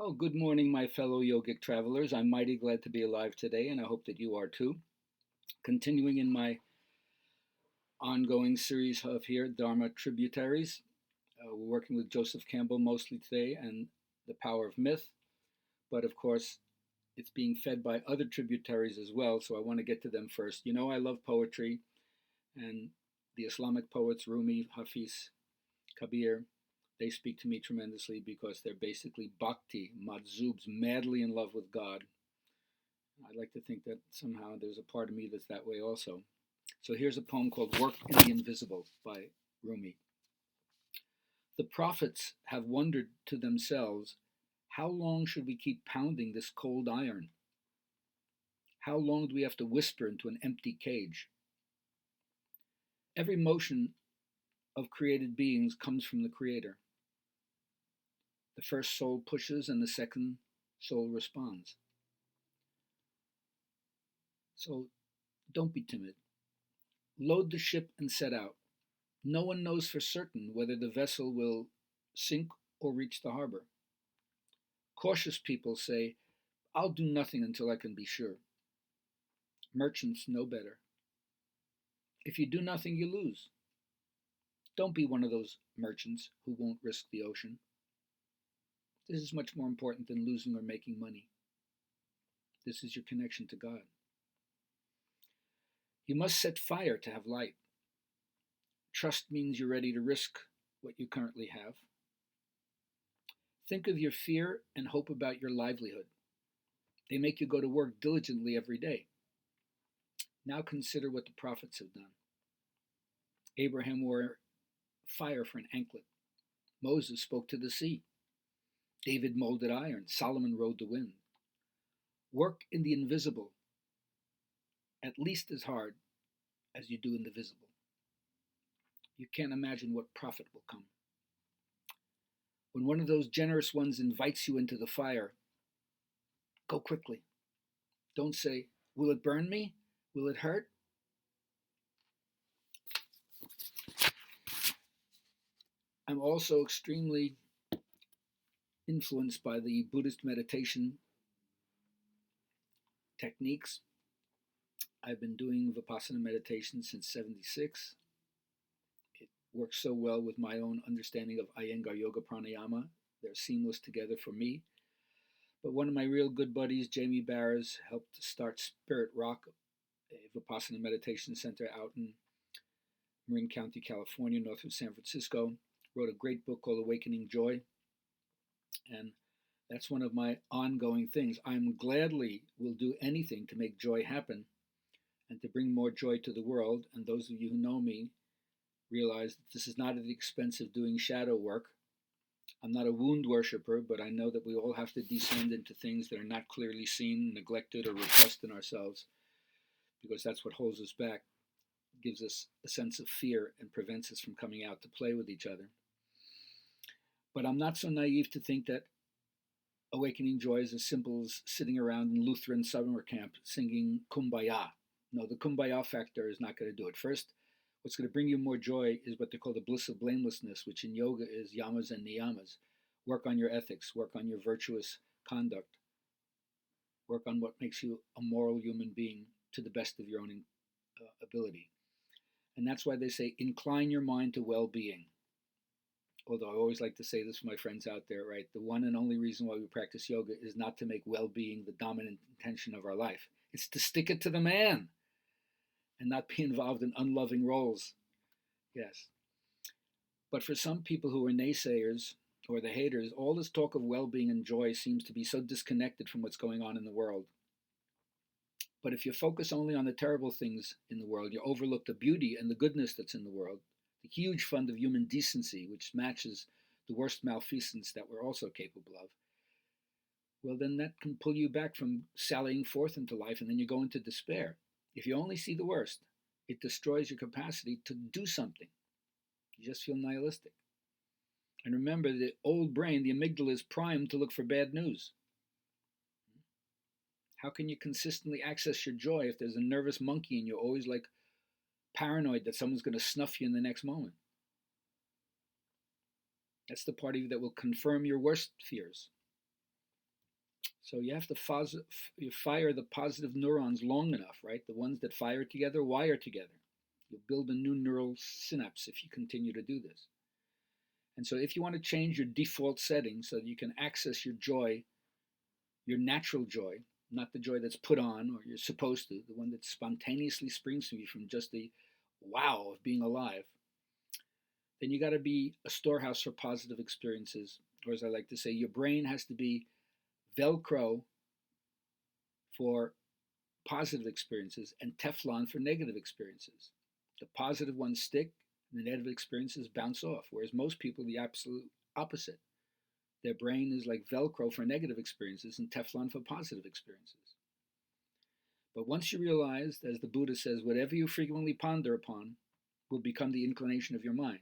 Oh, good morning, my fellow yogic travelers. I'm mighty glad to be alive today, and I hope that you are too. Continuing in my ongoing series of here, Dharma Tributaries, we're working with Joseph Campbell mostly today and the power of myth, but of course, it's being fed by other tributaries as well, so I want to get to them first. You know, I love poetry, and the Islamic poets, Rumi, Hafiz, Kabir, they speak to me tremendously because they're basically bhakti, majzubs, madly in love with God. I like to think that somehow there's a part of me that's that way also. So here's a poem called Work in the Invisible by Rumi. The prophets have wondered to themselves, how long should we keep pounding this cold iron? How long do we have to whisper into an empty cage? Every motion of created beings comes from the Creator. The first soul pushes and the second soul responds. So don't be timid. Load the ship and set out. No one knows for certain whether the vessel will sink or reach the harbor. Cautious people say, I'll do nothing until I can be sure. Merchants know better. If you do nothing, you lose. Don't be one of those merchants who won't risk the ocean. This is much more important than losing or making money. This is your connection to God. You must set fire to have light. Trust means you're ready to risk what you currently have. Think of your fear and hope about your livelihood. They make you go to work diligently every day. Now consider what the prophets have done. Abraham wore fire for an anklet. Moses spoke to the sea. David molded iron. Solomon rode the wind. Work in the invisible at least as hard as you do in the visible. You can't imagine what profit will come. When one of those generous ones invites you into the fire, go quickly. Don't say, will it burn me? Will it hurt? I'm also extremely influenced by the Buddhist meditation techniques. I've been doing Vipassana meditation since '76. It works so well with my own understanding of Iyengar Yoga Pranayama. They're seamless together for me. But one of my real good buddies, Jamie Barras, helped start Spirit Rock, a Vipassana meditation center out in Marin County, California, north of San Francisco. Wrote a great book called Awakening Joy. And that's one of my ongoing things. I'm gladly will do anything to make joy happen and to bring more joy to the world. And those of you who know me realize that this is not at the expense of doing shadow work. I'm not a wound worshiper, but I know that we all have to descend into things that are not clearly seen, neglected, or repressed in ourselves, because that's what holds us back, gives us a sense of fear, and prevents us from coming out to play with each other. But I'm not so naive to think that awakening joy is as simple as sitting around in Lutheran summer camp singing Kumbaya. No, the Kumbaya factor is not going to do it. First, what's going to bring you more joy is what they call the bliss of blamelessness, which in yoga is yamas and niyamas. Work on your ethics, work on your virtuous conduct, work on what makes you a moral human being to the best of your own ability. And that's why they say, incline your mind to well-being. Although I always like to say this for my friends out there, right? The one and only reason why we practice yoga is not to make well-being the dominant intention of our life. It's to stick it to the man and not be involved in unloving roles. Yes. But for some people who are naysayers or the haters, all this talk of well-being and joy seems to be so disconnected from what's going on in the world. But if you focus only on the terrible things in the world, you overlook the beauty and the goodness that's in the world, the huge fund of human decency, which matches the worst malfeasance that we're also capable of, well, then that can pull you back from sallying forth into life, and then you go into despair. If you only see the worst, it destroys your capacity to do something. You just feel nihilistic. And remember, the old brain, the amygdala, is primed to look for bad news. How can you consistently access your joy if there's a nervous monkey and you're always like paranoid that someone's going to snuff you in the next moment? That's the part of you that will confirm your worst fears. So you have to you fire the positive neurons long enough, right? The ones that fire together wire together. You'll build a new neural synapse if you continue to do this. And so if you want to change your default setting so that you can access your joy, your natural joy, not the joy that's put on or you're supposed to, the one that spontaneously springs from you from just the wow of being alive, then you got to be a storehouse for positive experiences. Or as I like to say, your brain has to be Velcro for positive experiences and Teflon for negative experiences. The positive ones stick and the negative experiences bounce off, whereas most people, the absolute opposite. Their brain is like Velcro for negative experiences and Teflon for positive experiences. But once you realize, as the Buddha says, whatever you frequently ponder upon will become the inclination of your mind.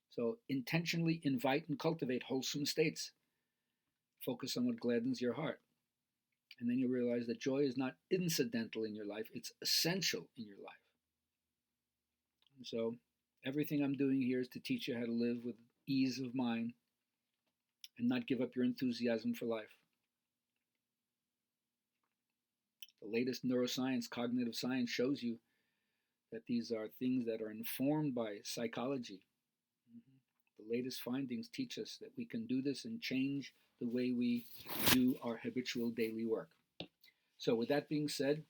So intentionally invite and cultivate wholesome states. Focus on what gladdens your heart. And then you'll realize that joy is not incidental in your life, it's essential in your life. And so everything I'm doing here is to teach you how to live with ease of mind and not give up your enthusiasm for life. The latest neuroscience, cognitive science, shows you that these are things that are informed by psychology. The latest findings teach us that we can do this and change the way we do our habitual daily work. So with that being said,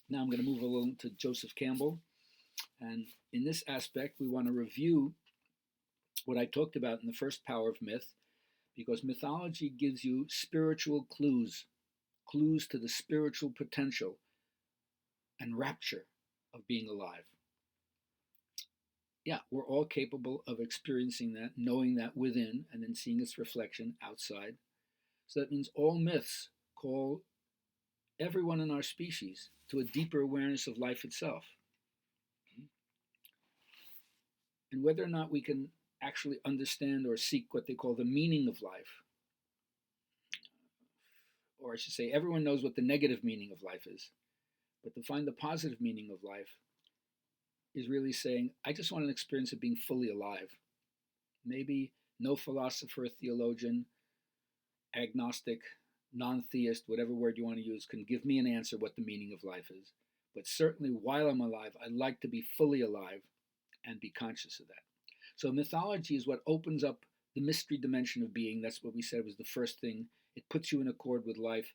now I'm going to move along to Joseph Campbell. And in this aspect, we want to review what I talked about in the first Power of Myth, because mythology gives you spiritual clues to the spiritual potential and rapture of being alive. Yeah, we're all capable of experiencing that, knowing that within, and then seeing its reflection outside. So that means all myths call everyone in our species to a deeper awareness of life itself. And whether or not we can actually understand or seek what they call the meaning of life, or I should say, everyone knows what the negative meaning of life is, but to find the positive meaning of life is really saying, I just want an experience of being fully alive. Maybe no philosopher, theologian, agnostic, non-theist, whatever word you want to use, can give me an answer what the meaning of life is. But certainly while I'm alive, I'd like to be fully alive and be conscious of that. So mythology is what opens up the mystery dimension of being. That's what we said was the first thing. It puts you in accord with life.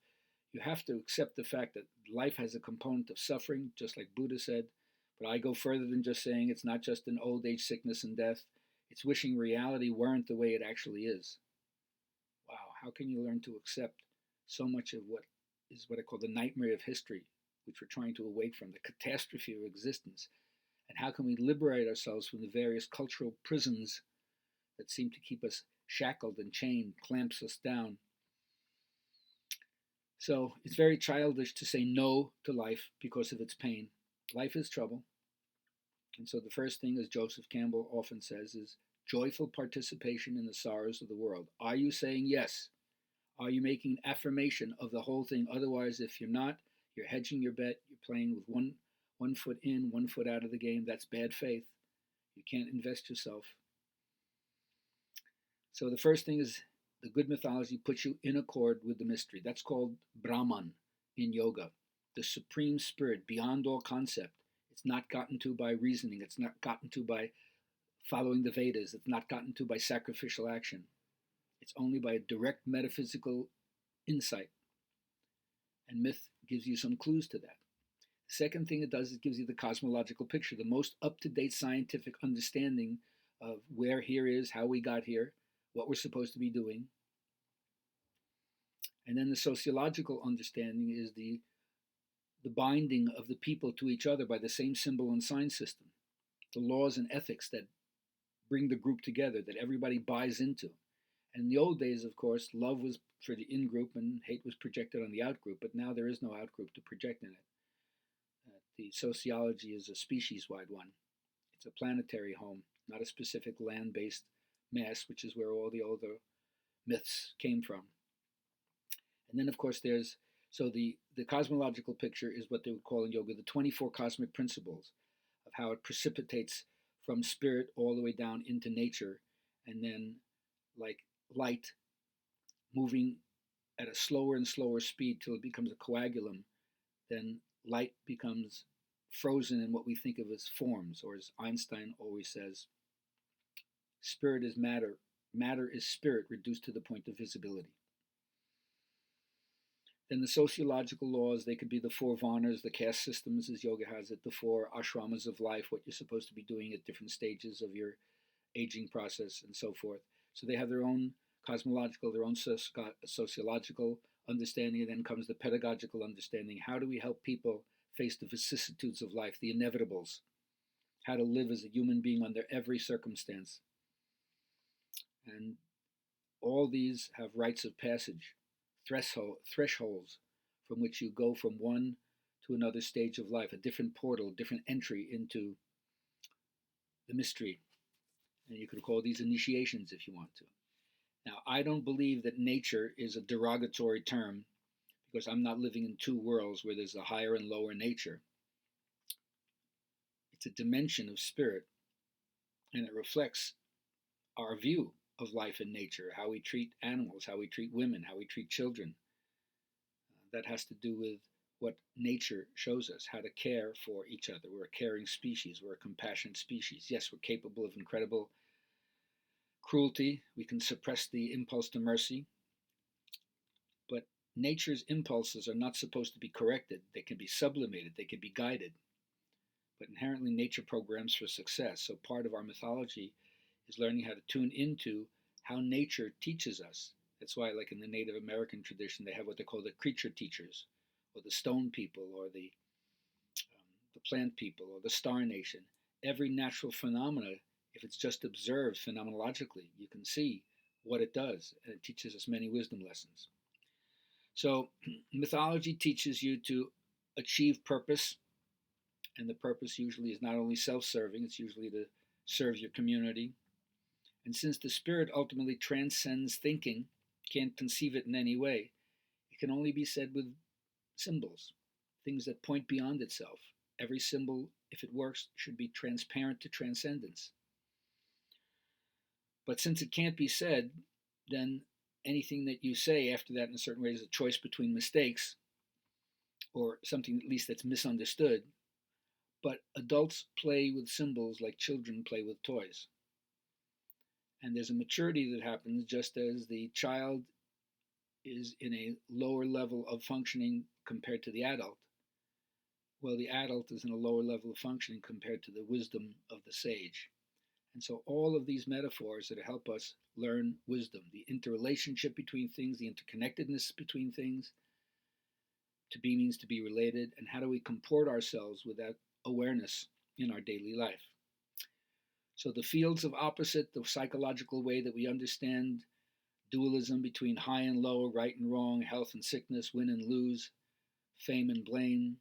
You have to accept the fact that life has a component of suffering, just like Buddha said. But I go further than just saying it's not just an old age, sickness, and death. It's wishing reality weren't the way it actually is. Wow, how can you learn to accept so much of what is what I call the nightmare of history, which we're trying to awake from, the catastrophe of existence? And how can we liberate ourselves from the various cultural prisons that seem to keep us shackled and chained, clamps us down? So it's very childish to say no to life because of its pain. Life is trouble. And so the first thing, as Joseph Campbell often says, is joyful participation in the sorrows of the world. Are you saying yes? Are you making an affirmation of the whole thing? Otherwise, if you're not, you're hedging your bet. You're playing with one foot in, 1 foot out of the game. That's bad faith. You can't invest yourself. So the first thing is the good mythology puts you in accord with the mystery. That's called Brahman in yoga, the supreme spirit beyond all concept. It's not gotten to by reasoning. It's not gotten to by following the Vedas. It's not gotten to by sacrificial action. It's only by a direct metaphysical insight. And myth gives you some clues to that. The second thing it does is it gives you the cosmological picture, the most up-to-date scientific understanding of where here is, how we got here, what we're supposed to be doing. And then the sociological understanding is the binding of the people to each other by the same symbol and sign system, the laws and ethics that bring the group together, that everybody buys into. And in the old days, of course, love was for the in-group and hate was projected on the out-group, but now there is no out-group to project in it. The sociology is a species-wide one. It's a planetary home, not a specific land-based mass, which is where all the older myths came from. And then, of course, there's, so the cosmological picture is what they would call in yoga the 24 cosmic principles of how it precipitates from spirit all the way down into nature, and then like light moving at a slower and slower speed till it becomes a coagulum, then light becomes frozen in what we think of as forms, or as Einstein always says, spirit is matter, matter is spirit reduced to the point of visibility. Then the sociological laws, they could be the four varnas, the caste systems as yoga has it, the four ashramas of life, what you're supposed to be doing at different stages of your aging process and so forth. So they have their own cosmological, their own sociological understanding, and then comes the pedagogical understanding. How do we help people face the vicissitudes of life, the inevitables? How to live as a human being under every circumstance. And all these have rites of passage, thresholds from which you go from one to another stage of life, a different portal, different entry into the mystery. And you could call these initiations if you want to. Now, I don't believe that nature is a derogatory term because I'm not living in two worlds where there's a higher and lower nature. It's a dimension of spirit, and it reflects our view of life and nature, how we treat animals, how we treat women, how we treat children. That has to do with what nature shows us, how to care for each other. We're a caring species, we're a compassionate species. Yes, we're capable of incredible cruelty, we can suppress the impulse to mercy, but nature's impulses are not supposed to be corrected. They can be sublimated, they can be guided, but inherently nature programs for success. So part of our mythology is learning how to tune into how nature teaches us. That's why, like in the Native American tradition, they have what they call the creature teachers, or the stone people, or the plant people, or the star nation. Every natural phenomena, if it's just observed phenomenologically, you can see what it does, and it teaches us many wisdom lessons. So mythology teaches you to achieve purpose, and the purpose usually is not only self-serving, it's usually to serve your community. And since the spirit ultimately transcends thinking, can't conceive it in any way, it can only be said with symbols, things that point beyond itself. Every symbol, if it works, should be transparent to transcendence. But since it can't be said, then anything that you say after that in a certain way is a choice between mistakes or something at least that's misunderstood. But adults play with symbols like children play with toys. And there's a maturity that happens just as the child is in a lower level of functioning compared to the adult. Well, the adult is in a lower level of functioning compared to the wisdom of the sage. And so all of these metaphors that help us learn wisdom, the interrelationship between things, the interconnectedness between things. To be means to be related, and how do we comport ourselves with that awareness in our daily life? So the fields of opposite, the psychological way that we understand dualism between high and low, right and wrong, health and sickness, win and lose, fame and blame,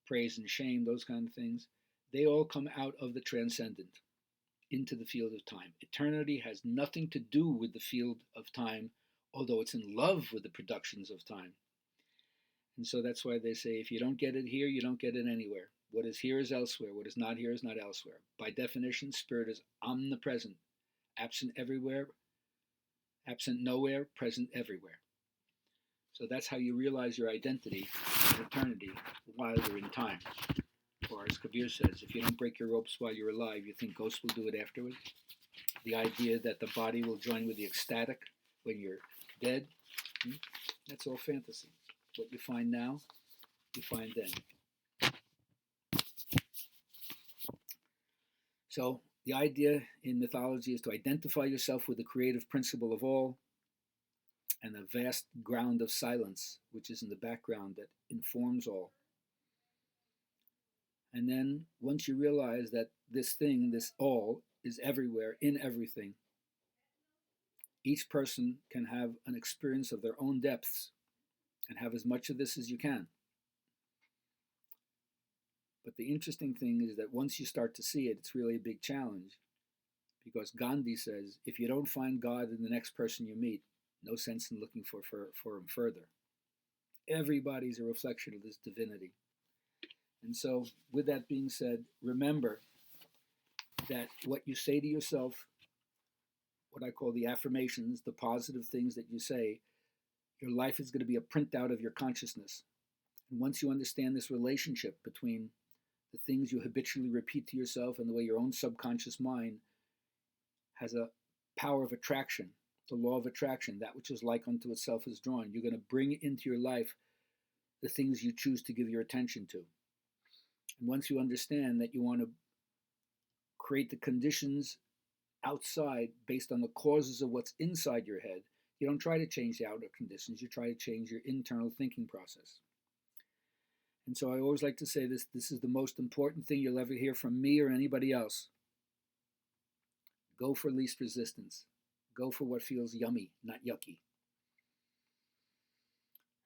praise and shame, those kind of things, they all come out of the transcendent into the field of time. Eternity has nothing to do with the field of time, although it's in love with the productions of time. And so that's why they say if you don't get it here, you don't get it anywhere. What is here is elsewhere. What is not here is not elsewhere. By definition, spirit is omnipresent, absent everywhere, absent nowhere, present everywhere. So that's how you realize your identity in eternity while you're in time. Or as Kabir says, if you don't break your ropes while you're alive, you think ghosts will do it afterwards. The idea that the body will join with the ecstatic when you're dead, that's all fantasy. What you find now, you find then. So the idea in mythology is to identify yourself with the creative principle of all and the vast ground of silence, which is in the background that informs all. And then once you realize that this thing, this all, is everywhere, in everything, each person can have an experience of their own depths and have as much of this as you can. But the interesting thing is that once you start to see it, it's really a big challenge. Because Gandhi says, if you don't find God in the next person you meet, no sense in looking for him further. Everybody's a reflection of this divinity. And so, with that being said, remember that what you say to yourself, what I call the affirmations, the positive things that you say, Your life is going to be a printout of your consciousness. And once you understand this relationship between the things you habitually repeat to yourself and the way your own subconscious mind has a power of attraction, the law of attraction, that which is like unto itself is drawn, you're going to bring into your life the things you choose to give your attention to. And once you understand that you want to create the conditions outside based on the causes of what's inside your head, you don't try to change the outer conditions, you try to change your internal thinking process. And so I always like to say this is the most important thing you'll ever hear from me or anybody else. Go for least resistance. Go for what feels yummy, not yucky.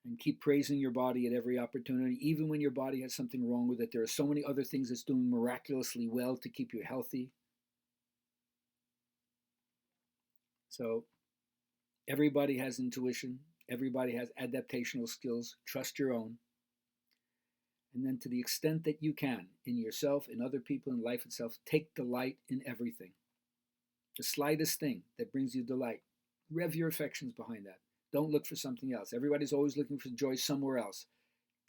And keep praising your body at every opportunity, even when your body has something wrong with it. There are so many other things it's doing miraculously well to keep you healthy. So everybody has intuition. Everybody has adaptational skills. Trust your own. And then to the extent that you can, in yourself, in other people, in life itself, take delight in everything. The slightest thing that brings you delight, rev your affections behind that. Don't look for something else. Everybody's always looking for joy somewhere else.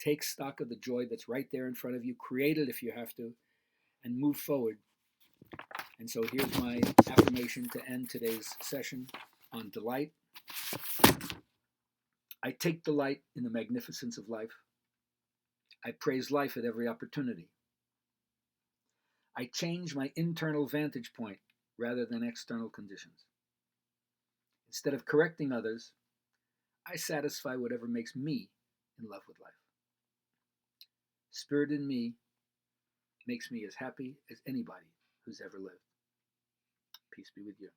Take stock of the joy that's right there in front of you. Create it if you have to, and move forward. And so here's my affirmation to end today's session on delight. I take delight in the magnificence of life. I praise life at every opportunity. I change my internal vantage point rather than external conditions. Instead of correcting others, I satisfy whatever makes me in love with life. Spirit in me makes me as happy as anybody who's ever lived. Peace be with you.